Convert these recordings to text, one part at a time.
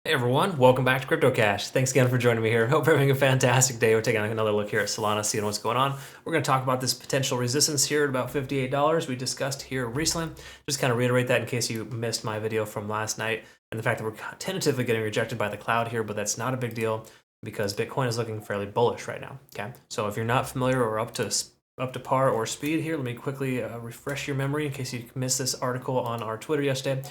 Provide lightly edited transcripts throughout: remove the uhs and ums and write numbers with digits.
Hey everyone, welcome back to Crypto Cash. Thanks again for joining me here. Hope you're having a fantastic day. We're taking another look here at Solana, seeing what's going on. We're going to talk about this potential resistance here at about $58 we discussed here recently. Just kind of reiterate that in case you missed my video from last night and the fact that we're tentatively getting rejected by the cloud here, but that's not a big deal because Bitcoin is looking fairly bullish right now. Okay, so if you're not familiar or up to par or speed here, let me quickly refresh your memory in case you missed this article on our Twitter yesterday.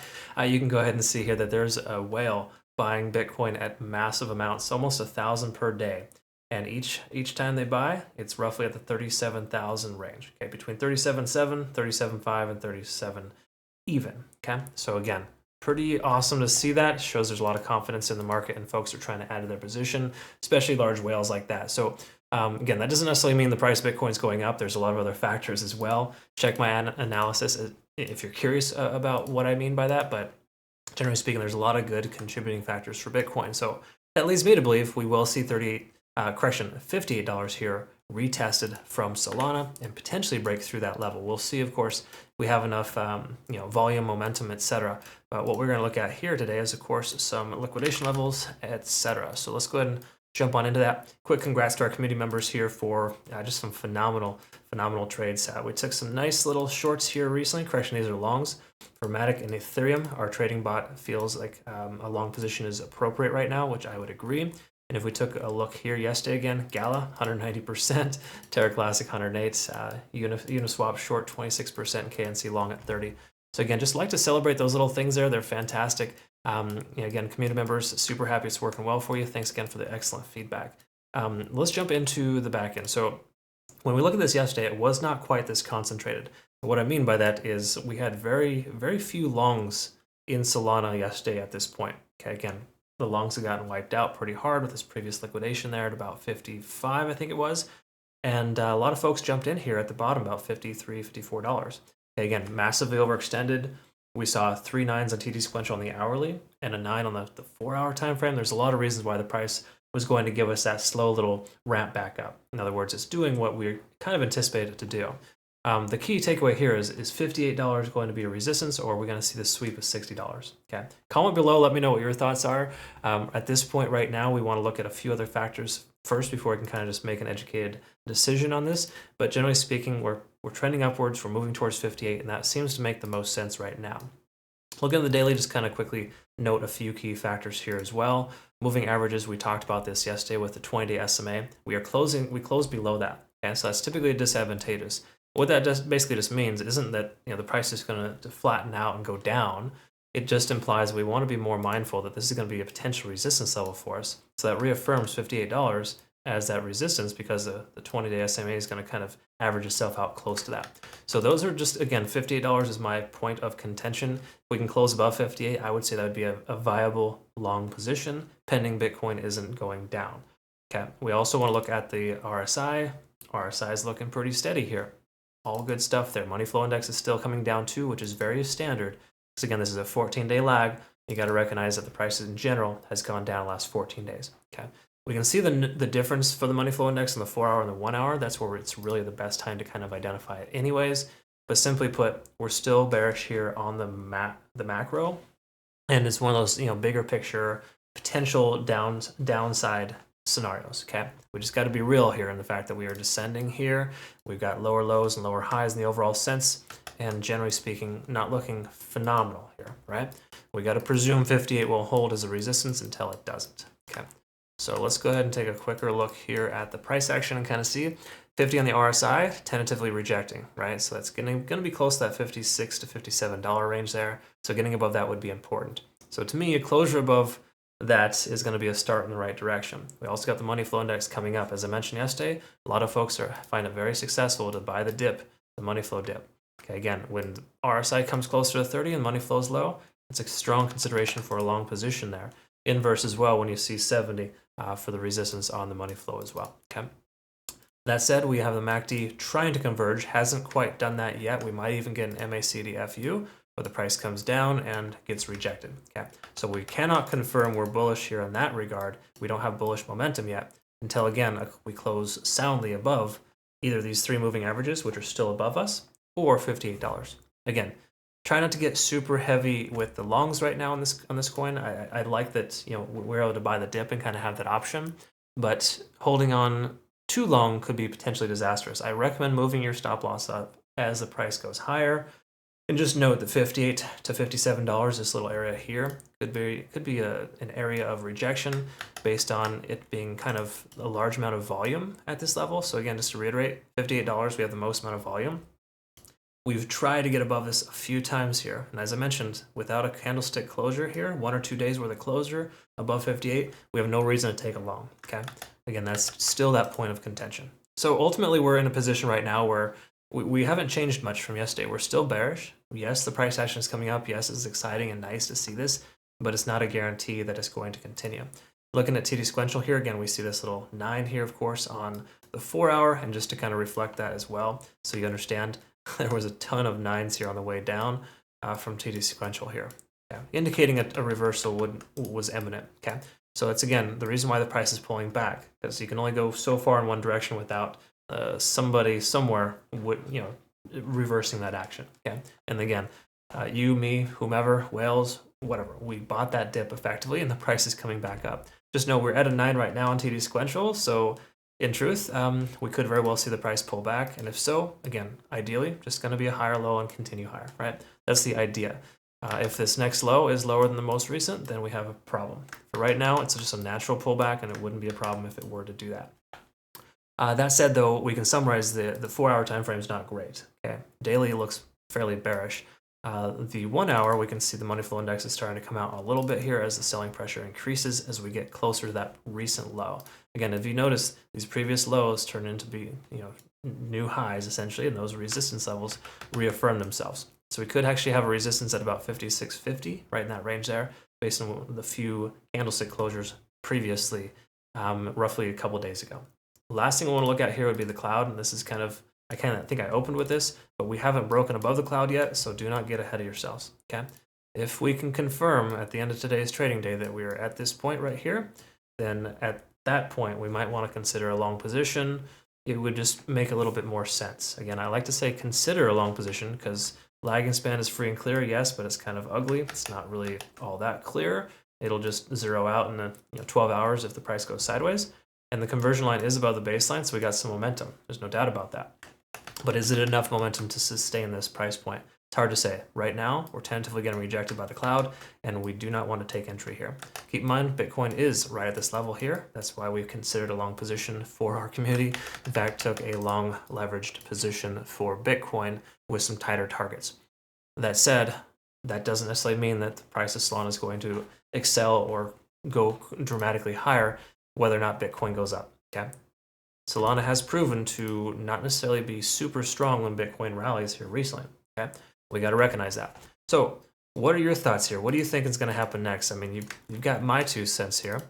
You can go ahead and see here that there's a whale buying Bitcoin at massive amounts, almost 1,000 per day. And each time they buy, it's roughly at the 37,000 range. Okay, between 37.7, 37.5, and 37 even. Okay, so again, pretty awesome to see that. Shows there's a lot of confidence in the market and folks are trying to add to their position, especially large whales like that. So again, that doesn't necessarily mean the price of Bitcoin is going up. There's a lot of other factors as well. Check my analysis if you're curious about what I mean by that, but generally speaking, there's a lot of good contributing factors for Bitcoin. So that leads me to believe we will see $58 here retested from Solana and potentially break through that level. We'll see, of course, we have enough volume, momentum, etc. But what we're going to look at here today is, of course, some liquidation levels, etc. So let's go ahead and jump on into that. Quick congrats to our community members here for just some phenomenal trades. We took some nice little shorts here recently. Correction, these are longs. For Matic and Ethereum, our trading bot feels like a long position is appropriate right now, which I would agree. And if we took a look here yesterday again, Gala 190%, Terra Classic 108, Uniswap short 26%, KNC long at 30. So again, just like to celebrate those little things there. They're fantastic. Again, community members, super happy it's working well for you. Thanks again for the excellent feedback. Let's jump into the back end. So when we look at this yesterday, it was not quite this concentrated. What I mean by that is we had very, very few longs in Solana yesterday at this point. Okay, again, the longs have gotten wiped out pretty hard with this previous liquidation there at about 55, I think it was. And a lot of folks jumped in here at the bottom, about $53, $54. Okay, again, massively overextended. We saw 3 9s on TD sequential on the hourly and a 9 on the 4-hour time frame. There's a lot of reasons why the price was going to give us that slow little ramp back up. In other words, it's doing what we kind of anticipated it to do. The key takeaway here is $58 going to be a resistance, or we're going to see the sweep of $60? Okay, comment below, let me know what your thoughts are. At this point right now, we want to look at a few other factors first before we can kind of just make an educated decision on this. But generally speaking, we're trending upwards, we're moving towards 58, and that seems to make the most sense right now. Looking at the daily, just kind of quickly note a few key factors here as well. Moving averages, we talked about this yesterday with the 20-day SMA. We closed below that. Okay, so that's typically disadvantageous. What that basically just means isn't that the price is going to flatten out and go down. It just implies we want to be more mindful that this is going to be a potential resistance level for us. So that reaffirms $58 as that resistance because the 20-day SMA is going to kind of average itself out close to that. So those are just, again, $58 is my point of contention. If we can close above 58, I would say that would be a viable long position, pending Bitcoin isn't going down. Okay, we also want to look at the RSI. RSI is looking pretty steady here. All good stuff there. Money flow index is still coming down too, which is very standard. Because again, this is a 14-day lag. You got to recognize that the price in general has gone down the last 14 days. Okay, we can see the difference for the money flow index in the 4-hour and the 1-hour. That's where it's really the best time to kind of identify it anyways. But simply put, we're still bearish here on the macro. And it's one of those bigger picture potential downside scenarios. Okay, we just got to be real here in the fact that we are descending here. We've got lower lows and lower highs in the overall sense, and generally speaking, not looking phenomenal here, right? We got to presume 58 will hold as a resistance until it doesn't. Okay, so let's go ahead and take a quicker look here at the price action and kind of see 50 on the RSI, tentatively rejecting, right? So that's going to be close to that $56 to $57 range there. So getting above that would be important. So to me, a closure above that is going to be a start in the right direction. We also got the money flow index coming up. As I mentioned yesterday, a lot of folks find it very successful to buy the dip, the money flow dip. Okay, again, when RSI comes closer to 30 and money flow is low, it's a strong consideration for a long position there. Inverse as well when you see 70 for the resistance on the money flow as well. Okay. That said, we have the MACD trying to converge, hasn't quite done that yet. We might even get an MACD FU, where the price comes down and gets rejected. Okay, so we cannot confirm we're bullish here in that regard. We don't have bullish momentum yet until, again, we close soundly above either these 3 moving averages, which are still above us, or $58. Again, Try not to get super heavy with the longs right now on this coin. I like that, you know, we're able to buy the dip and kind of have that option, but holding on too long could be potentially disastrous. I recommend moving your stop loss up as the price goes higher. And just note that $58 to $57, this little area here, could be an area of rejection based on it being kind of a large amount of volume at this level. So again, just to reiterate, $58, we have the most amount of volume. We've tried to get above this a few times here. And as I mentioned, without a candlestick closure here, 1 or 2 days worth of closure above 58, we have no reason to take a long, okay? Again, that's still that point of contention. So ultimately, we're in a position right now where we haven't changed much from yesterday. We're still bearish. Yes, the price action is coming up. Yes, it's exciting and nice to see this, but it's not a guarantee that it's going to continue. Looking at TD sequential here, again, we see this little 9 here, of course, on the 4 hour, and just to kind of reflect that as well, so you understand, there was a ton of 9s here on the way down from TD sequential here, indicating a reversal was imminent. Okay, so it's again the reason why the price is pulling back, because you can only go so far in one direction without somebody somewhere reversing that action. Okay, and again, you, me, whomever, whales, whatever, we bought that dip effectively, and the price is coming back up. Just know we're at a 9 right now on TD sequential, so in truth, we could very well see the price pull back, and if so, again, ideally, just going to be a higher low and continue higher, right? That's the idea. If this next low is lower than the most recent, then we have a problem. For right now, it's just a natural pullback, and it wouldn't be a problem if it were to do that. That said, though, we can summarize the 4-hour time frame is not great. Okay, daily looks fairly bearish. The 1 hour, we can see the money flow index is starting to come out a little bit here as the selling pressure increases as we get closer to that recent low. Again, if you notice, these previous lows turn into be new highs essentially, and those resistance levels reaffirm themselves. So we could actually have a resistance at about 56.50, right in that range there, based on the few candlestick closures previously, roughly a couple days ago. The last thing I want to look at here would be the cloud, and this is kind of, I think I opened with this, but we haven't broken above the cloud yet, so do not get ahead of yourselves, okay? If we can confirm at the end of today's trading day that we are at this point right here, then at that point we might want to consider a long position. It would just make a little bit more sense. Again, I like to say consider a long position because lagging span is free and clear, yes, but it's kind of ugly. It's not really all that clear. It'll just zero out in 12 hours if the price goes sideways. And the conversion line is above the baseline, so we got some momentum. There's no doubt about that. But is it enough momentum to sustain this price point? It's hard to say. Right now, we're tentatively getting rejected by the cloud, and we do not want to take entry here. Keep in mind, Bitcoin is right at this level here. That's why we've considered a long position for our community. In fact, took a long leveraged position for Bitcoin with some tighter targets. That said, that doesn't necessarily mean that the price of Solana is going to excel or go dramatically higher whether or not Bitcoin goes up, okay? Solana has proven to not necessarily be super strong when Bitcoin rallies here recently, okay? We got to recognize that. So what are your thoughts here? What do you think is going to happen next? I mean, you've got my 2 cents here.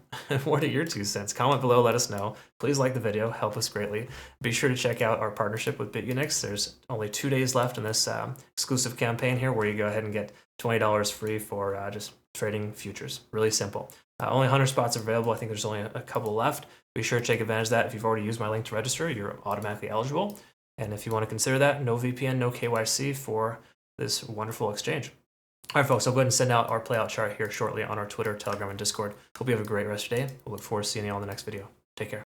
What are your 2 cents? Comment below, let us know. Please like the video, help us greatly. Be sure to check out our partnership with Bitunix. There's only 2 days left in this exclusive campaign here where you go ahead and get $20 free for just trading futures. Really simple. Only 100 spots available. I think there's only a couple left. Be sure to take advantage of that. If you've already used my link to register, you're automatically eligible. And if you want to consider that, no VPN, no KYC for this wonderful exchange. All right, folks, I'll go ahead and send out our playout chart here shortly on our Twitter, Telegram, and Discord. Hope you have a great rest of your day. We'll look forward to seeing you on the next video. Take care.